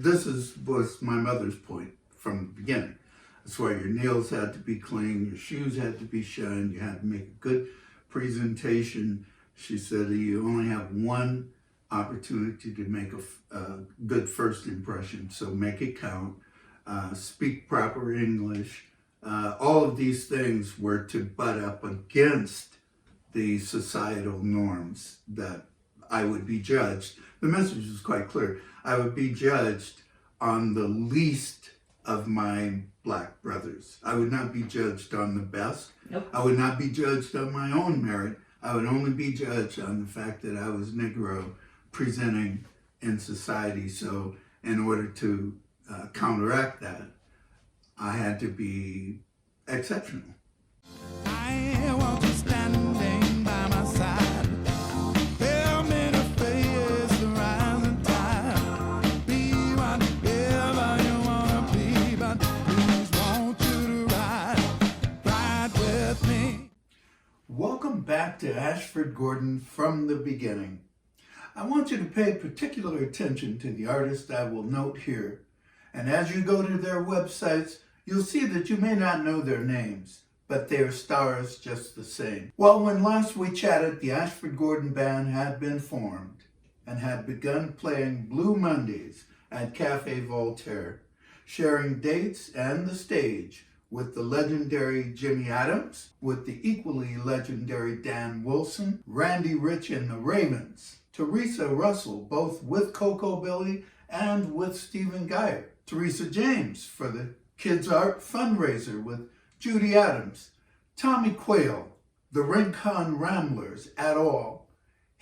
was my mother's point from the beginning. That's why your nails had to be clean, your shoes had to be shined, you had to make a good presentation. She said you only have one opportunity to make a good first impression, so make it count. Speak proper English. All of these things were to butt up against the societal norms that I would be judged. The message was quite clear. I would be judged on the least of my black brothers. I would not be judged on the best. Nope. I would not be judged on my own merit. I would only be judged on the fact that I was Negro presenting in society. So in order to counteract that, I had to be exceptional. I want you standing by my side. Tell me to face the rising tide. Be whatever you want to be, but please want you to ride with me. Welcome back to Ashford Gordon from the beginning. I want you to pay particular attention to the artists I will note here. And as you go to their websites, you'll see that you may not know their names, but they are stars just the same. Well, when last we chatted, the Ashford Gordon Band had been formed and had begun playing Blue Mondays at Cafe Voltaire, sharing dates and the stage with the legendary Jimmy Adams, with the equally legendary Dan Wilson, Randy Rich and the Ravens, Teresa Russell, both with Coco Billy and with Stephen Geyer, Teresa James for the Kids Art Fundraiser with Judy Adams, Tommy Quayle, the Rincon Ramblers at all,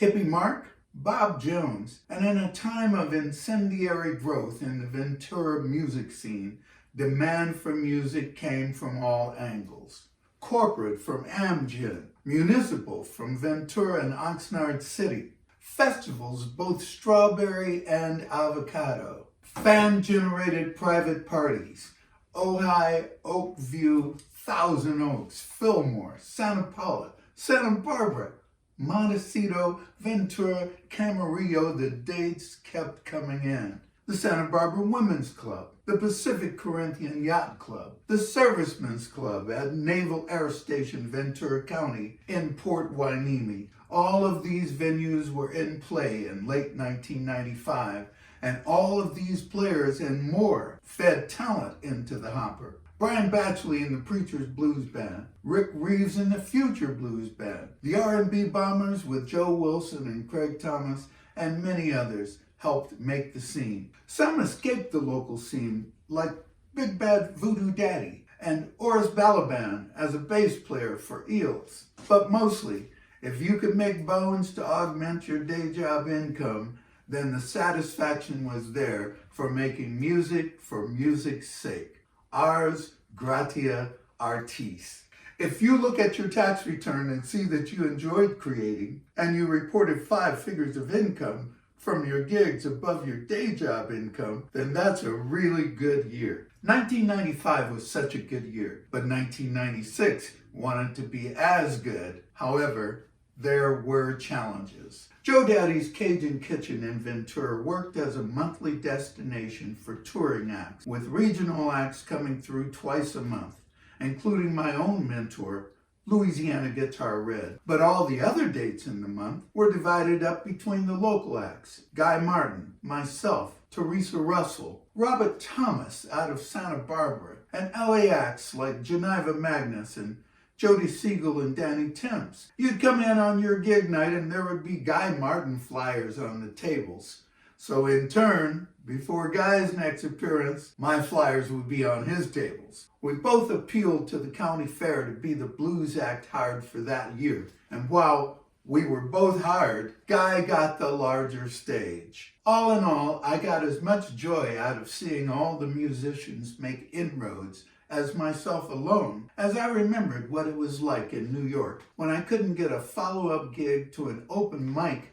Hippie Mark, Bob Jones, and in a time of incendiary growth in the Ventura music scene, demand for music came from all angles. Corporate from Amgen, municipal from Ventura and Oxnard City, festivals both strawberry and avocado, fan-generated private parties, Ojai, Oakview, Thousand Oaks, Fillmore, Santa Paula, Santa Barbara, Montecito, Ventura, Camarillo, the dates kept coming in. The Santa Barbara Women's Club, the Pacific Corinthian Yacht Club, the Servicemen's Club at Naval Air Station, Ventura County in Port Hueneme. All of these venues were in play in late 1995, and all of these players and more fed talent into the hopper. Brian Batchley and the Preachers Blues Band, Rick Reeves and the Future Blues Band, the R&B Bombers with Joe Wilson and Craig Thomas, and many others helped make the scene. Some escaped the local scene, like Big Bad Voodoo Daddy and Oris Balaban as a bass player for Eels. But mostly, if you could make bones to augment your day job income, then the satisfaction was there for making music for music's sake. Ars gratia artis. If you look at your tax return and see that you enjoyed creating, and you reported 5 figures of income from your gigs above your day job income, then that's a really good year. 1995 was such a good year, but 1996 wanted to be as good. However, there were challenges. Joe Daddy's Cajun Kitchen in Ventura worked as a monthly destination for touring acts, with regional acts coming through twice a month, including my own mentor, Louisiana Guitar Red. But all the other dates in the month were divided up between the local acts: Guy Martin, myself, Teresa Russell, Robert Thomas out of Santa Barbara, and LA acts like Geneva Magnus and Jody Siegel and Danny Timms. You'd come in on your gig night and there would be Guy Martin flyers on the tables. So in turn, before Guy's next appearance, my flyers would be on his tables. We both appealed to the county fair to be the blues act hired for that year. And while we were both hired, Guy got the larger stage. All in all, I got as much joy out of seeing all the musicians make inroads as myself alone, as I remembered what it was like in New York when I couldn't get a follow-up gig to an open mic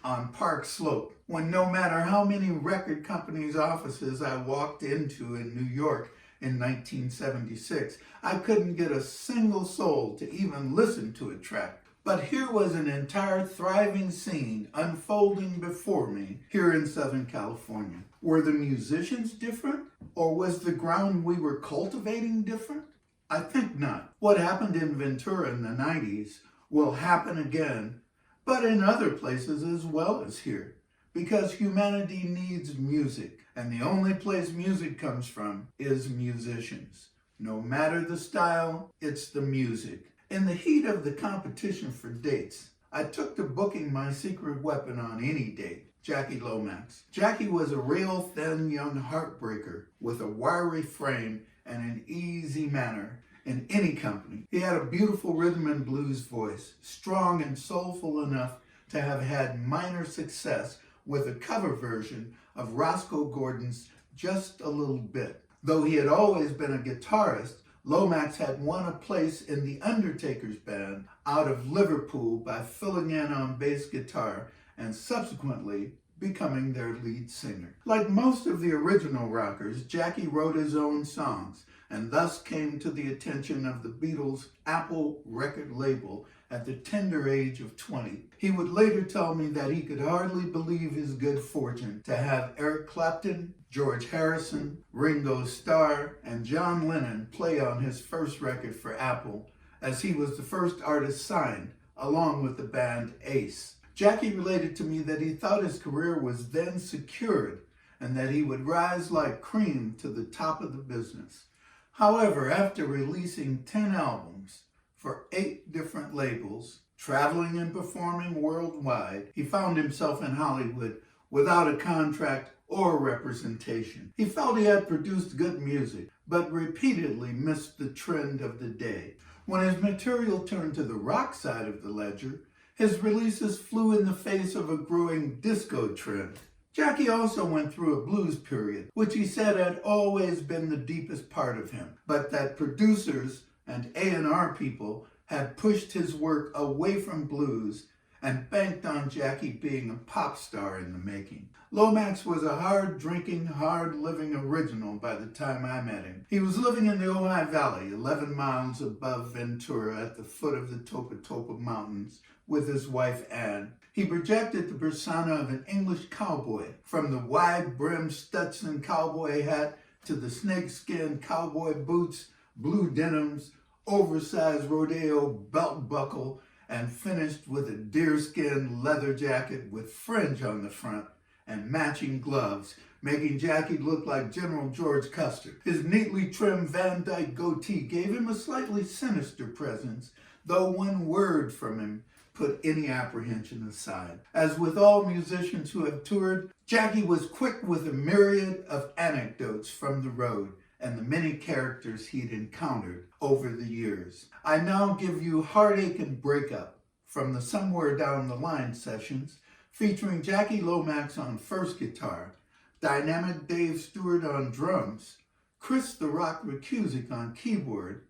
on Park Slope, when no matter how many record companies' offices I walked into in New York in 1976, I couldn't get a single soul to even listen to a track. But here was an entire thriving scene unfolding before me here in Southern California. Were the musicians different? Or was the ground we were cultivating different? I think not. What happened in Ventura in the 90s will happen again, but in other places as well as here, because humanity needs music, and the only place music comes from is musicians. No matter the style, it's the music. In the heat of the competition for dates, I took to booking my secret weapon on any date, Jackie Lomax. Jackie was a real thin young heartbreaker with a wiry frame and an easy manner in any company. He had a beautiful rhythm and blues voice, strong and soulful enough to have had minor success with a cover version of Roscoe Gordon's Just a Little Bit. Though he had always been a guitarist, Lomax had won a place in the Undertaker's band out of Liverpool by filling in on bass guitar and subsequently becoming their lead singer. Like most of the original rockers, Jackie wrote his own songs and thus came to the attention of the Beatles' Apple record label at the tender age of 20. He would later tell me that he could hardly believe his good fortune to have Eric Clapton, George Harrison, Ringo Starr, and John Lennon play on his first record for Apple, as he was the first artist signed, along with the band Ace. Jackie related to me that he thought his career was then secured and that he would rise like cream to the top of the business. However, after releasing 10 albums for 8 different labels, traveling and performing worldwide, he found himself in Hollywood without a contract or representation. He felt he had produced good music, but repeatedly missed the trend of the day. When his material turned to the rock side of the ledger, his releases flew in the face of a growing disco trend. Jackie also went through a blues period, which he said had always been the deepest part of him, but that producers and A&R people had pushed his work away from blues and banked on Jackie being a pop star in the making. Lomax was a hard-drinking, hard-living original by the time I met him. He was living in the Ojai Valley, 11 miles above Ventura at the foot of the Topa Topa Mountains, with his wife Ann. He projected the persona of an English cowboy, from the wide-brimmed Stetson cowboy hat to the snakeskin cowboy boots, blue denims, oversized rodeo belt buckle, and finished with a deerskin leather jacket with fringe on the front and matching gloves, making Jackie look like General George Custer. His neatly trimmed Van Dyke goatee gave him a slightly sinister presence, though one word from him put any apprehension aside. As with all musicians who have toured, Jackie was quick with a myriad of anecdotes from the road and the many characters he'd encountered over the years. I now give you Heartache and Breakup from the Somewhere Down the Line sessions, featuring Jackie Lomax on first guitar, Dynamic Dave Stewart on drums, Chris the Rock Rakusic on keyboard,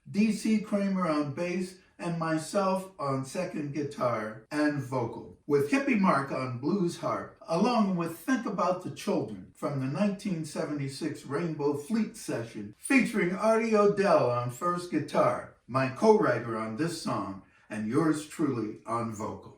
D.C. Kramer on bass, and myself on second guitar and vocal, with Hippie Mark on blues harp, along with Think About the Children from the 1976 Rainbow Fleet session, featuring Artie Odell on first guitar, my co-writer on this song, and yours truly on vocal.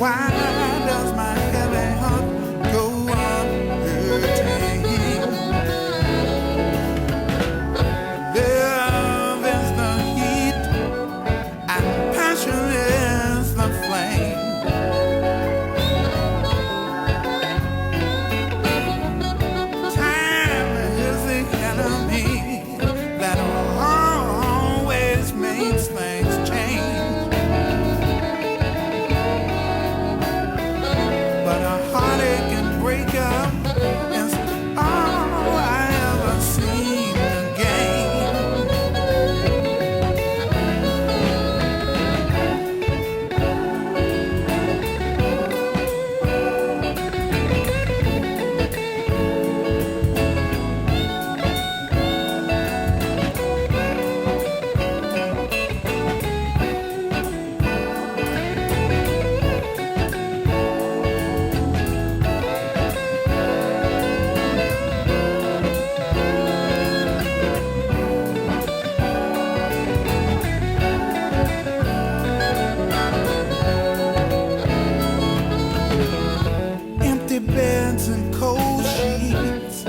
Why does my heavy heart go on hurting? Love is the heat and nights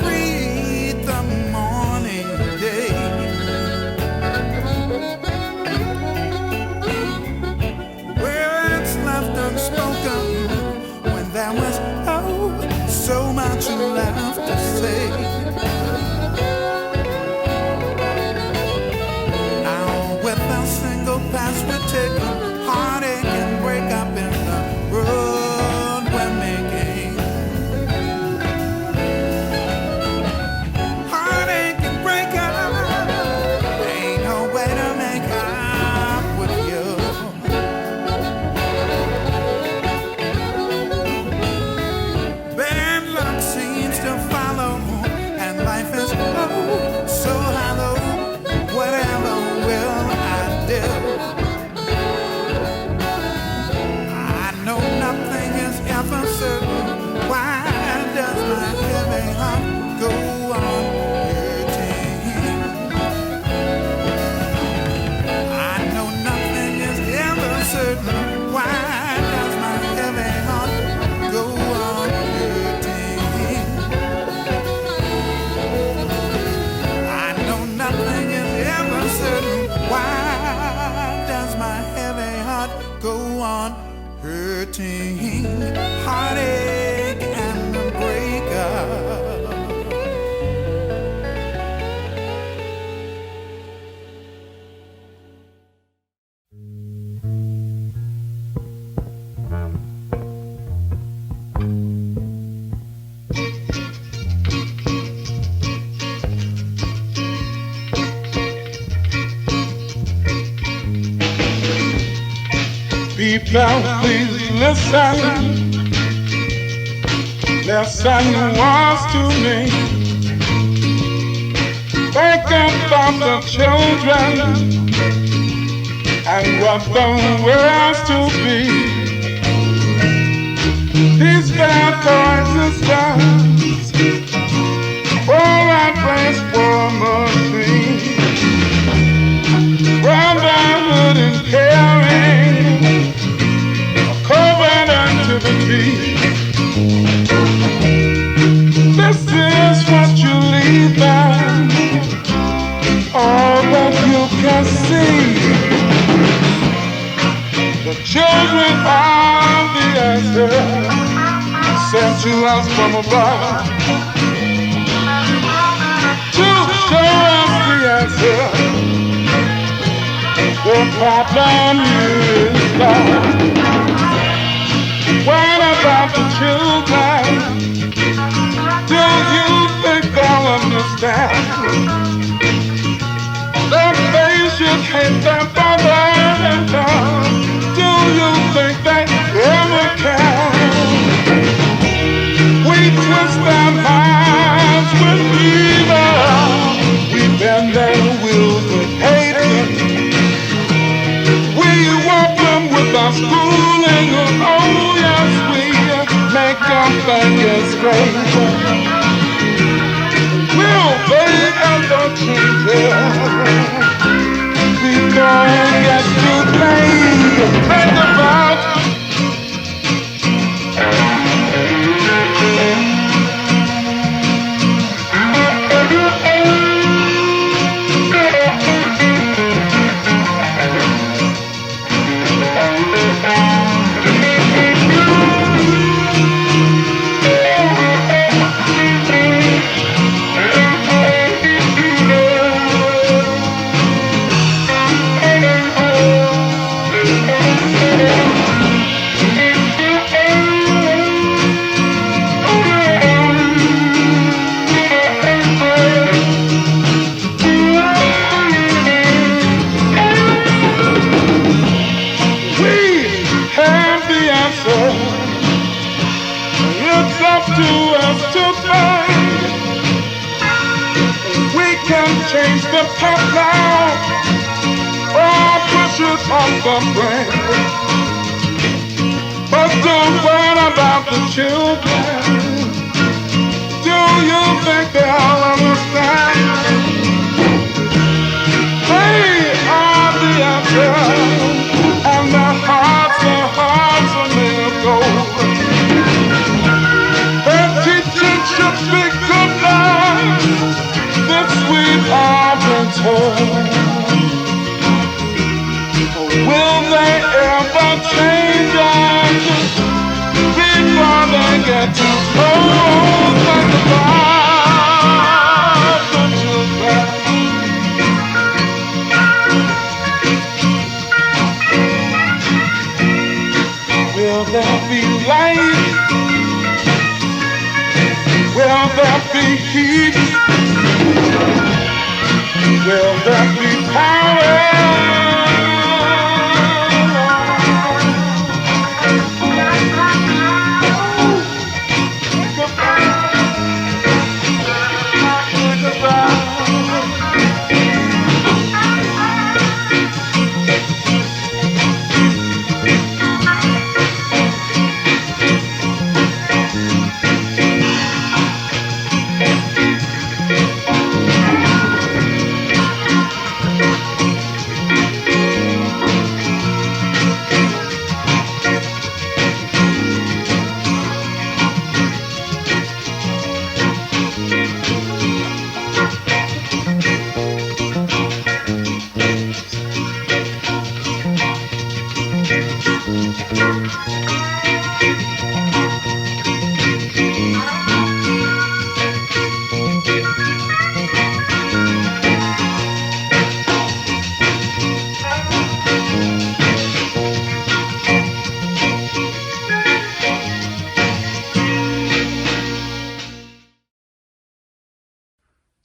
greet the morning day. Words left unspoken when there was so much left to say. Now with a single pass we're taking heartache and breakup in the road we're making. Heartache and breakup, ain't no way to make up with you. Bad luck seems to follow, and life is so hollow. Whatever will I do? I know nothing is ever certain. Why does my heavy heart go on hurting? I know nothing is ever certain. Why does my heavy heart go on hurting? I know nothing is ever certain. Why does my heavy heart go on hurting? Heartache and breakup. People, please listen. Listen once to me. Think about the children and what the world's to be. These bad coexistence for that place for a machine. Brotherhood and caring, to the tree. This is what you leave them, all that you can see. The children are the answer, sent to us from above, to show us the answer. The problem is love. What about the children? Do you think they'll understand that they should hate their father? Do you think they ever can? We twist their minds with evil. We bend their wills with hatred. We walk them with our schooling. Oh yes, we make them think it's great. Will they ever change it? We don't get to play. Think about change the pop now, or push it on the brain. But don't worry about the children. Do you think they'll understand? They are the answer, and their hearts are made of gold. Their teaching should speak goodnight, this sweet arbiter. Will they ever change us before they get too close? Like the light of children. Will there be light? Will there be heat? Will there be power?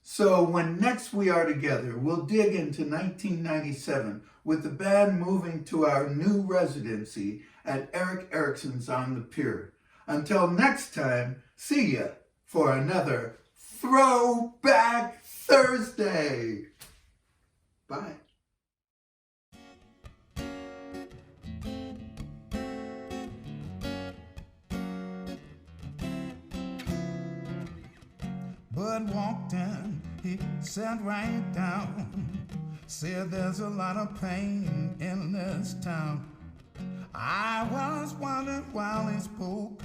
So when next we are together, we'll dig into 1997 with the band moving to our new residency at Eric Erickson's on the Pier. Until next time, see ya for another Throwback Thursday. Bye. Bud walked in, he sat right down, said there's a lot of pain in this town. I was wondering while he spoke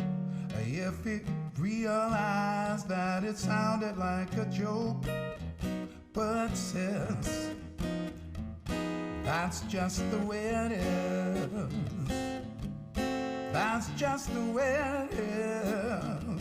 if he realized that it sounded like a joke. But sis, that's just the way it is. That's just the way it is.